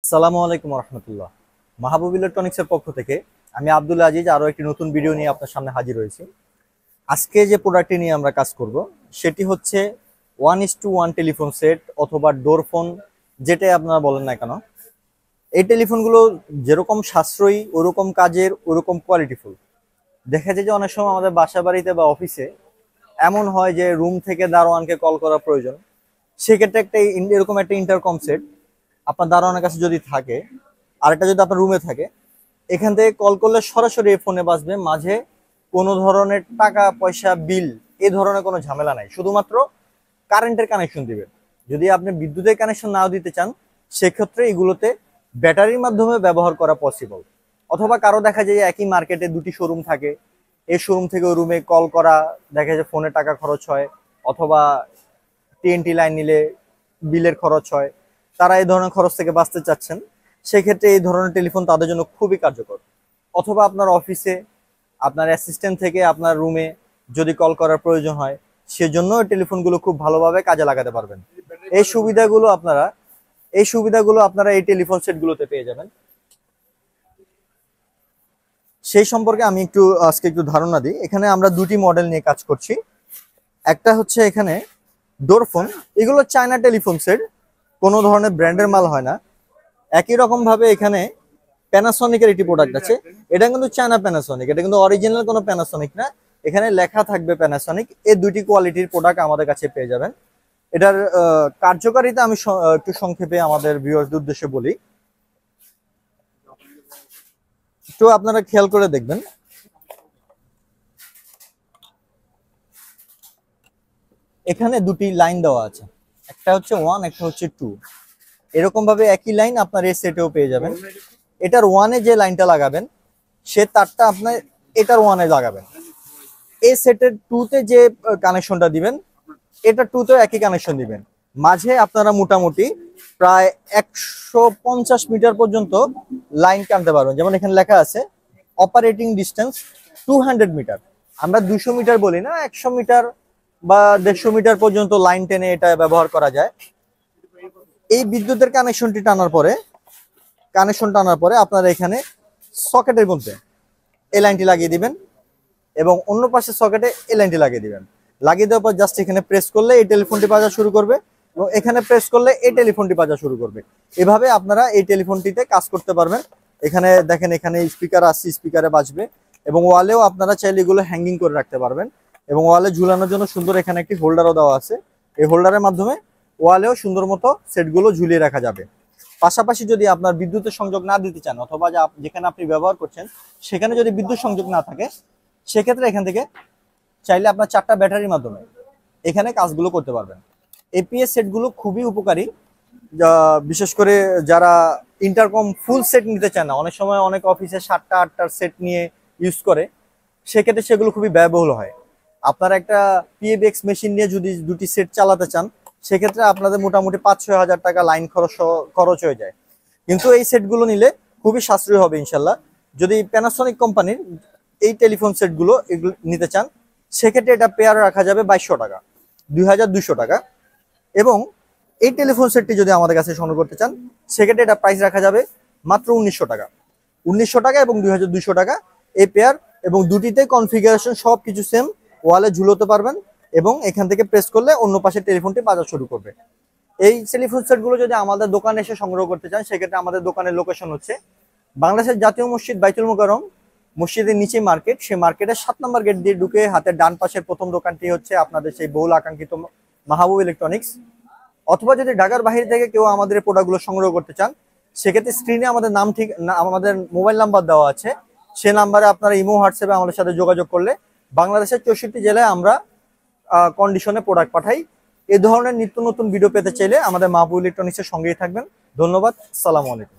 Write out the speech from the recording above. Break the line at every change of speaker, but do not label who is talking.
আসসালামু আলাইকুম রহমতুল্লাহ। মাহবুব ইলেকট্রনিক্সের পক্ষ থেকে আমি আব্দুল আজিজ আরও একটি নতুন ভিডিও নিয়ে আপনার সামনে হাজির হয়েছি। আজকে যে প্রোডাক্টটি নিয়ে আমরা কাজ করব সেটি হচ্ছে 1:1 টেলিফোন সেট অথবা ডোর ফোন, যেটাই আপনারা বলেন না কেন। এই টেলিফোনগুলো যেরকম সাশ্রয়ী, ওরকম কাজের, ওরকম কোয়ালিটিফুল। দেখা যায় যে অনেক সময় আমাদের বাসা বাড়িতে বা অফিসে এমন হয় যে রুম থেকে দারোয়ানকে কল করা প্রয়োজন। সেক্ষেত্রে এরকম একটা ইন্টারকম সেট আপনার দারোয়ানের কাছে যদি থাকে, আর একটা যদি আপনার রুমে থাকে, এখান থেকে কল করলে সরাসরি এই ফোনে বাজবে। মাঝে কোনো ধরনের টাকা পয়সা বিল এই ধরনের কোনো ঝামেলা নাই, শুধুমাত্র কারেন্টের কানেকশন দিবে। যদি আপনি বিদ্যুতের কানেকশন নাও দিতে চান, সেক্ষেত্রে এগুলোতে ব্যাটারির মাধ্যমে ব্যবহার করা পসিবল। অথবা কারো দেখা যায় একই মার্কেটে দুটি শোরুম থাকে, এই শোরুম থেকে ওই রুমে কল করা, দেখা যায় ফোনে টাকা খরচ হয়, অথবা টিএনটি লাইন নিলে বিলের খরচ হয়। তারা এই ধরনের খরচ থেকে বাঁচতে চাচ্ছেন, সেক্ষেত্রে এই ধরনের টেলিফোন তাদের জন্য খুবই কার্যকর। অথবা আপনার অফিসে আপনার অ্যাসিস্ট্যান্ট থেকে আপনার রুমে যদি কল করার প্রয়োজন হয়, সেজন্য টেলিফোনগুলো খুব ভালোভাবে কাজে লাগাতে পারবেন। এই সুবিধাগুলো আপনারা এই টেলিফোন সেটগুলোতে পেয়ে যাবেন। সেই সম্পর্কে আমি আজকে একটু ধারণা দিই। এখানে আমরা দুটি মডেল নিয়ে কাজ করছি। একটা হচ্ছে এখানে ডোর ফোন, এগুলো চায়না টেলিফোন সেট, কোনো ধরনের ব্র্যান্ডের মাল হয় না। একই রকম ভাবে এখানে প্যানাসনিকের একটি প্রোডাক্ট আছে। এটা কিন্তু চায়না প্যানাসনিক, এটা কিন্তু অরিজিনাল কোনো প্যানাসনিক না। এখানে লেখা থাকবে প্যানাসনিক। এই দুটি কোয়ালিটির প্রোডাক্ট আমাদের কাছে পেয়ে যাবেন। এটার কার্যকারিতা আমি একটু সংক্ষেপে আমাদের ভিউয়ারদের উদ্দেশ্যে বলি। তো আপনারা খেয়াল করে দেখবেন, এখানে দুটি লাইন দেওয়া আছে, একটা হচ্ছে 1, একটা হচ্ছে 2। এরকম ভাবে একই লাইন আপনার এই সেটেও পেয়ে যাবেন। এটার 1-এ যে লাইনটা লাগাবেন, সে তারটা আপনার এটার 1-এ লাগাবেন। এই সেটের 2-তে যে কানেকশনটা দিবেন, এটা 2-তেও একই কানেকশন দিবেন। মাঝে আপনারা মোটামুটি প্রায় 150 মিটার পর্যন্ত লাইন টানতে পারবেন। যেমন এখানে লেখা আছে অপারেটিং ডিস্টেন্স 200 মিটার। আমরা 200 মিটার বলি না, 100 মিটার বা 150 মিটার পর্যন্ত লাইন টেনে এটা ব্যবহার করা যায়। এই বিদ্যুতের কানেকশন টানার পরে আপনারা এখানে সকেটের মধ্যে এই লাইনটি লাগিয়ে দিবেন, এবং অন্য পাশে সকেটে এই লাইনটি লাগিয়ে দিবেন। লাগিয়ে দেওয়ার পর জাস্ট এখানে প্রেস করলে এই টেলিফোনটি বাজা শুরু করবে, এবং এখানে প্রেস করলে এই টেলিফোনটি বাজা শুরু করবে। এভাবে আপনারা এই টেলিফোনটিতে কাজ করতে পারবেন। এখানে দেখেন, এখানে স্পিকার আসছে, স্পিকারে বাজবে। এবং ওয়ালেও আপনারা চাইলে এগুলো হ্যাঙ্গিং করে রাখতে পারবেন, এবং ওয়ালে ঝুলানোর জন্য সুন্দর এখানে একটি হোল্ডারও দেওয়া আছে। এই হোল্ডারের মাধ্যমে ওয়ালেও সুন্দর মতো সেটগুলো ঝুলিয়ে রাখা যাবে। পাশাপাশি যদি আপনার বিদ্যুতের সংযোগ না দিতে চান, অথবা যেখানে আপনি ব্যবহার করছেন সেখানে যদি বিদ্যুৎ সংযোগ না থাকে, সেক্ষেত্রে এখান থেকে চাইলে আপনার 4টা ব্যাটারির মাধ্যমে এখানে কাজগুলো করতে পারবেন। এপিএস সেটগুলো খুবই উপকারী, বিশেষ করে যারা ইন্টারকম ফুল সেট নিতে চান না। অনেক সময় অনেক অফিসে 7টা 8টার সেট নিয়ে ইউজ করে, সেক্ষেত্রে সেগুলো খুবই ব্যয়বহুল হয়। আপনারা একটা পিএবিএক্স মেশিন নিয়ে যদি দুটি সেট চালাতে চান, সেক্ষেত্রে আপনাদের মোটামুটি 5-6 হাজার টাকা লাইন খরচ হয়ে যায়। কিন্তু এই সেটগুলো নিলে খুবই সাশ্রয়ী হবে ইনশাল্লাহ। যদি প্যানাসনিক কোম্পানির এই টেলিফোন সেটগুলো এগুলো নিতে চান, সেক্ষেত্রে এটা পেয়ার রাখা যাবে 2200 টাকা, 2200 টাকা। এবং এই টেলিফোন সেটটি যদি আমাদের কাছে সংগ্রহ করতে চান, সেক্ষেত্রে এটা প্রাইস রাখা যাবে মাত্র 1900 টাকা। 1900 টাকা এবং 2200 টাকা এই পেয়ার। এবং দুটিতে কনফিগারেশন সব কিছু সেম, ওয়ালে ঝুলোতে পারবেন, এবং এখান থেকে প্রেস করলে অন্য পাশে টেলিফোনটি বাজা শুরু করবে। এই টেলিফোন সেটগুলো যদি আমাদের দোকানে এসে সংগ্রহ করতে চান, সেক্ষেত্রে আমাদের দোকানের লোকেশন হচ্ছে বাংলাদেশের জাতীয় মসজিদ বাইতুল মোকাররম মসজিদের নিচে মার্কেট। সেই মার্কেটের 7 নম্বর গেট দিয়ে ঢুকে হাতের ডান পাশের প্রথম দোকানটি হচ্ছে আপনাদের সেই বহুল আকাঙ্ক্ষিত মাহবুব ইলেকট্রনিক্স। অথবা যদি ঢাকার বাইরে থেকে কেউ আমাদের প্রোডাক্টগুলো সংগ্রহ করতে চান, সেক্ষেত্রে স্ক্রিনে আমাদের মোবাইল নাম্বার দেওয়া আছে। সে নাম্বারে আপনারা ইমো, হোয়াটসঅ্যাপে আমাদের সাথে যোগাযোগ করলে বাংলাদেশের 64 জেলায় আমরা কন্ডিশনে প্রোডাক্ট পাঠাই। এই ধরনের নিত্য নতুন ভিডিও পেতে চাইলে আমাদের মাহবুব ইলেকট্রনিক্সের সঙ্গেই থাকবেন। ধন্যবাদ। আসসালামু আলাইকুম।